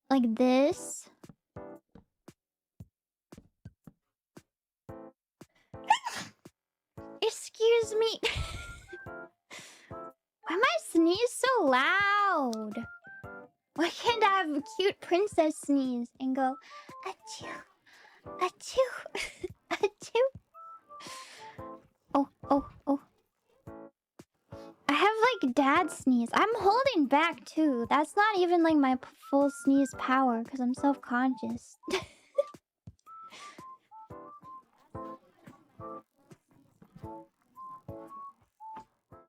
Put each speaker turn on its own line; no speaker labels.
Like this. Excuse me. Why am I sneeze so loud? Why can't I have a cute princess sneeze and go achoo, achoo, achoo? Oh, oh, oh. I have like dad sneeze. I'm holding back too. That's not even like my full sneeze power because I'm self-conscious.